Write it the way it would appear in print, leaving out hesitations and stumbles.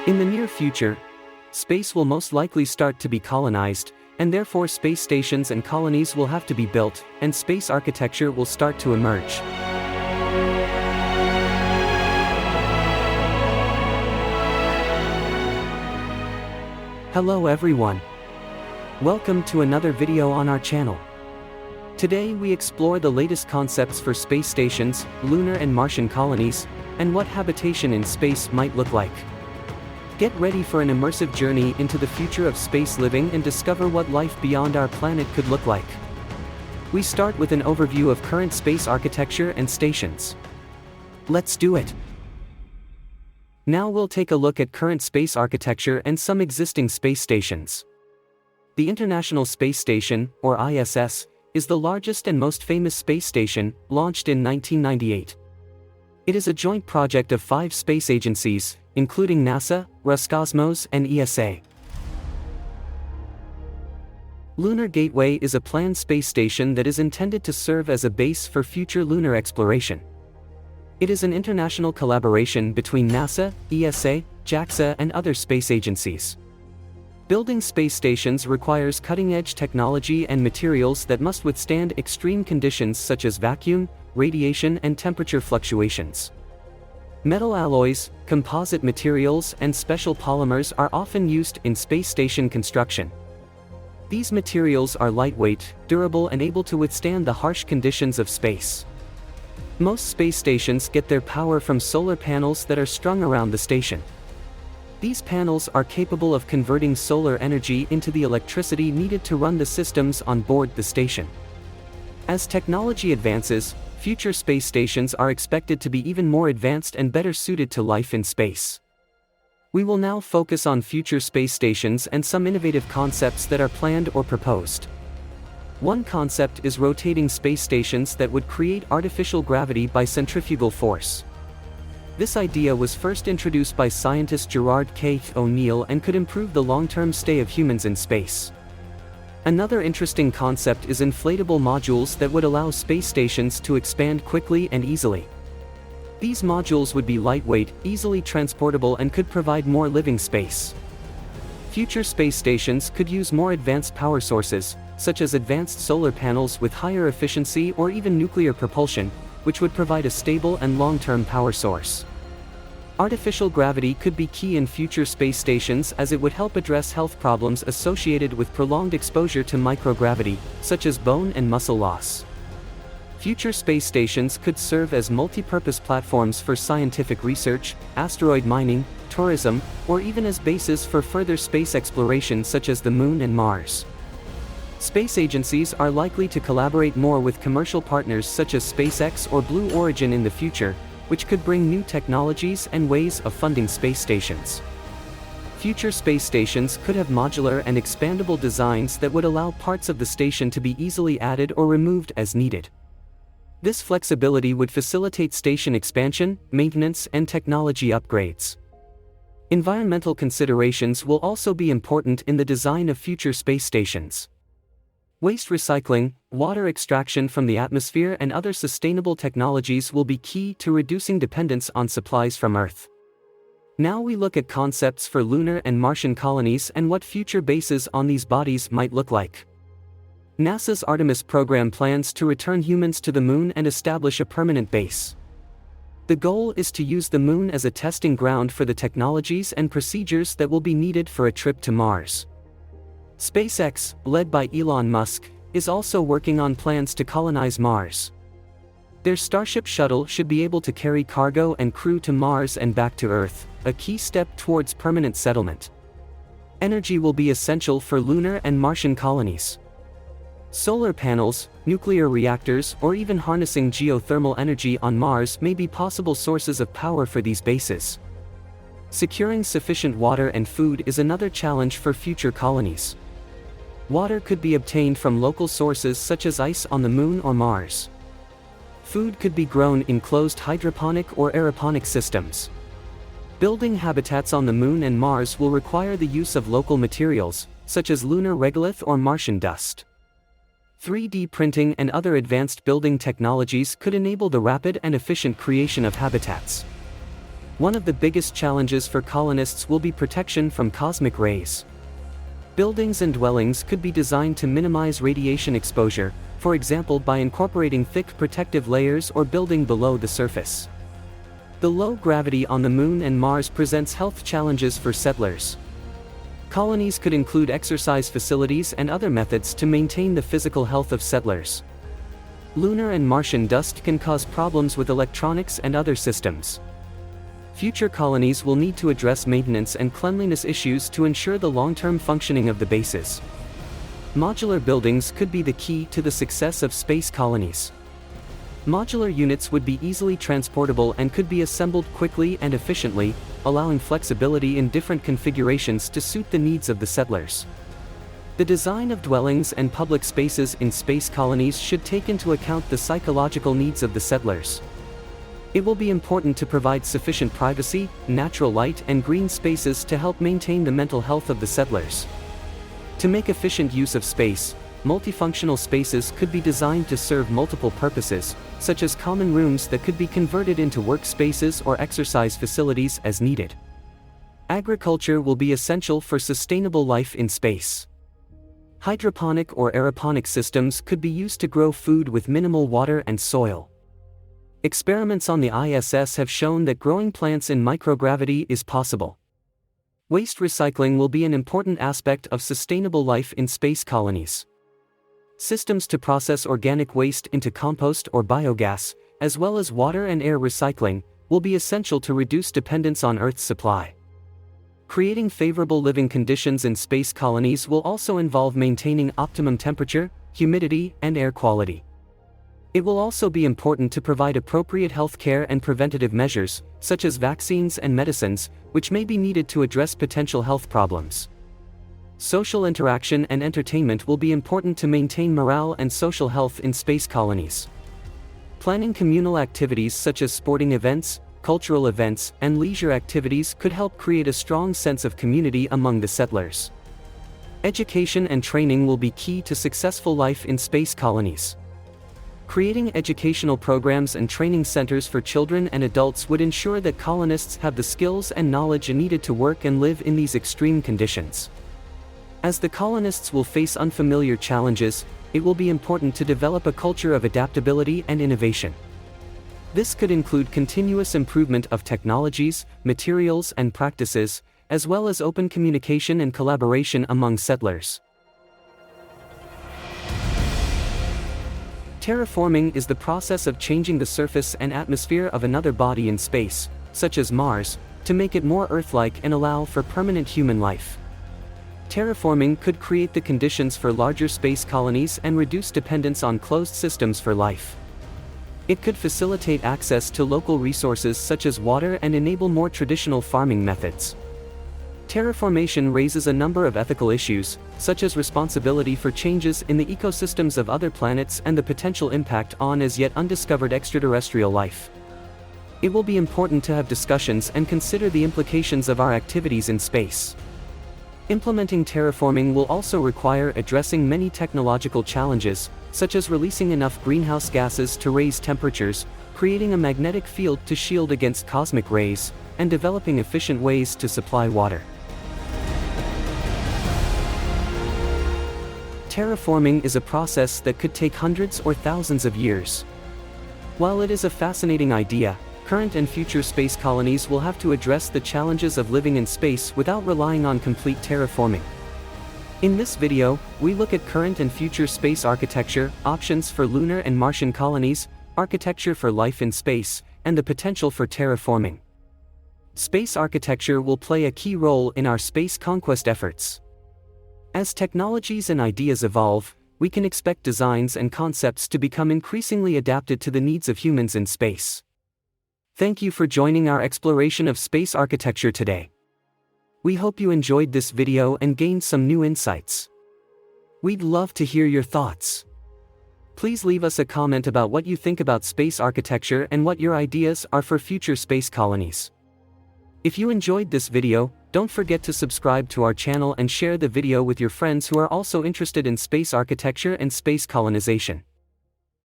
In the near future, space will most likely start to be colonized, and therefore space stations and colonies will have to be built, and space architecture will start to emerge. Hello everyone. Welcome to another video on our channel. Today we explore the latest concepts for space stations, lunar and Martian colonies, and what habitation in space might look like. Get ready for an immersive journey into the future of space living and discover what life beyond our planet could look like. We start with an overview of current space architecture and stations. Let's do it. Now we'll take a look at current space architecture and some existing space stations. The International Space Station, or ISS, is the largest and most famous space station, launched in 1998. It is a joint project of 5 space agencies, including NASA, Roscosmos, and ESA. Lunar Gateway is a planned space station that is intended to serve as a base for future lunar exploration. It is an international collaboration between NASA, ESA, JAXA, and other space agencies. Building space stations requires cutting-edge technology and materials that must withstand extreme conditions such as vacuum, radiation, and temperature fluctuations. Metal alloys, composite materials, and special polymers are often used in space station construction. These materials are lightweight, durable, and able to withstand the harsh conditions of space. Most space stations get their power from solar panels that are strung around the station. These panels are capable of converting solar energy into the electricity needed to run the systems on board the station. As technology advances, future space stations are expected to be even more advanced and better suited to life in space. We will now focus on future space stations and some innovative concepts that are planned or proposed. One concept is rotating space stations that would create artificial gravity by centrifugal force. This idea was first introduced by scientist Gerard K. O'Neill and could improve the long-term stay of humans in space. Another interesting concept is inflatable modules that would allow space stations to expand quickly and easily. These modules would be lightweight, easily transportable, and could provide more living space. Future space stations could use more advanced power sources, such as advanced solar panels with higher efficiency or even nuclear propulsion, which would provide a stable and long-term power source. Artificial gravity could be key in future space stations as it would help address health problems associated with prolonged exposure to microgravity, such as bone and muscle loss. Future space stations could serve as multi-purpose platforms for scientific research, asteroid mining, tourism, or even as bases for further space exploration such as the Moon and Mars. Space agencies are likely to collaborate more with commercial partners such as SpaceX or Blue Origin in the future, which could bring new technologies and ways of funding space stations. Future space stations could have modular and expandable designs that would allow parts of the station to be easily added or removed as needed. This flexibility would facilitate station expansion, maintenance, and technology upgrades. Environmental considerations will also be important in the design of future space stations. Waste recycling, water extraction from the atmosphere, and other sustainable technologies will be key to reducing dependence on supplies from Earth. Now we look at concepts for lunar and Martian colonies and what future bases on these bodies might look like. NASA's Artemis program plans to return humans to the Moon and establish a permanent base. The goal is to use the Moon as a testing ground for the technologies and procedures that will be needed for a trip to Mars. SpaceX, led by Elon Musk, is also working on plans to colonize Mars. Their Starship shuttle should be able to carry cargo and crew to Mars and back to Earth, a key step towards permanent settlement. Energy will be essential for lunar and Martian colonies. Solar panels, nuclear reactors, or even harnessing geothermal energy on Mars may be possible sources of power for these bases. Securing sufficient water and food is another challenge for future colonies. Water could be obtained from local sources such as ice on the Moon or Mars. Food could be grown in closed hydroponic or aeroponic systems. Building habitats on the Moon and Mars will require the use of local materials, such as lunar regolith or Martian dust. 3D printing and other advanced building technologies could enable the rapid and efficient creation of habitats. One of the biggest challenges for colonists will be protection from cosmic rays. Buildings and dwellings could be designed to minimize radiation exposure, for example by incorporating thick protective layers or building below the surface. The low gravity on the Moon and Mars presents health challenges for settlers. Colonies could include exercise facilities and other methods to maintain the physical health of settlers. Lunar and Martian dust can cause problems with electronics and other systems. Future colonies will need to address maintenance and cleanliness issues to ensure the long-term functioning of the bases. Modular buildings could be the key to the success of space colonies. Modular units would be easily transportable and could be assembled quickly and efficiently, allowing flexibility in different configurations to suit the needs of the settlers. The design of dwellings and public spaces in space colonies should take into account the psychological needs of the settlers. It will be important to provide sufficient privacy, natural light, and green spaces to help maintain the mental health of the settlers. To make efficient use of space, multifunctional spaces could be designed to serve multiple purposes, such as common rooms that could be converted into workspaces or exercise facilities as needed. Agriculture will be essential for sustainable life in space. Hydroponic or aeroponic systems could be used to grow food with minimal water and soil. Experiments on the ISS have shown that growing plants in microgravity is possible. Waste recycling will be an important aspect of sustainable life in space colonies. Systems to process organic waste into compost or biogas, as well as water and air recycling, will be essential to reduce dependence on Earth's supply. Creating favorable living conditions in space colonies will also involve maintaining optimum temperature, humidity, and air quality. It will also be important to provide appropriate health care and preventative measures, such as vaccines and medicines, which may be needed to address potential health problems. Social interaction and entertainment will be important to maintain morale and social health in space colonies. Planning communal activities such as sporting events, cultural events, and leisure activities could help create a strong sense of community among the settlers. Education and training will be key to successful life in space colonies. Creating educational programs and training centers for children and adults would ensure that colonists have the skills and knowledge needed to work and live in these extreme conditions. As the colonists will face unfamiliar challenges, it will be important to develop a culture of adaptability and innovation. This could include continuous improvement of technologies, materials, and practices, as well as open communication and collaboration among settlers. Terraforming is the process of changing the surface and atmosphere of another body in space, such as Mars, to make it more Earth-like and allow for permanent human life. Terraforming could create the conditions for larger space colonies and reduce dependence on closed systems for life. It could facilitate access to local resources such as water and enable more traditional farming methods. Terraformation raises a number of ethical issues, such as responsibility for changes in the ecosystems of other planets and the potential impact on as yet undiscovered extraterrestrial life. It will be important to have discussions and consider the implications of our activities in space. Implementing terraforming will also require addressing many technological challenges, such as releasing enough greenhouse gases to raise temperatures, creating a magnetic field to shield against cosmic rays, and developing efficient ways to supply water. Terraforming is a process that could take hundreds or thousands of years. While it is a fascinating idea, current and future space colonies will have to address the challenges of living in space without relying on complete terraforming. In this video, we look at current and future space architecture, options for lunar and Martian colonies, architecture for life in space, and the potential for terraforming. Space architecture will play a key role in our space conquest efforts. As technologies and ideas evolve, we can expect designs and concepts to become increasingly adapted to the needs of humans in space. Thank you for joining our exploration of space architecture today. We hope you enjoyed this video and gained some new insights. We'd love to hear your thoughts. Please leave us a comment about what you think about space architecture and what your ideas are for future space colonies. If you enjoyed this video, don't forget to subscribe to our channel and share the video with your friends who are also interested in space architecture and space colonization.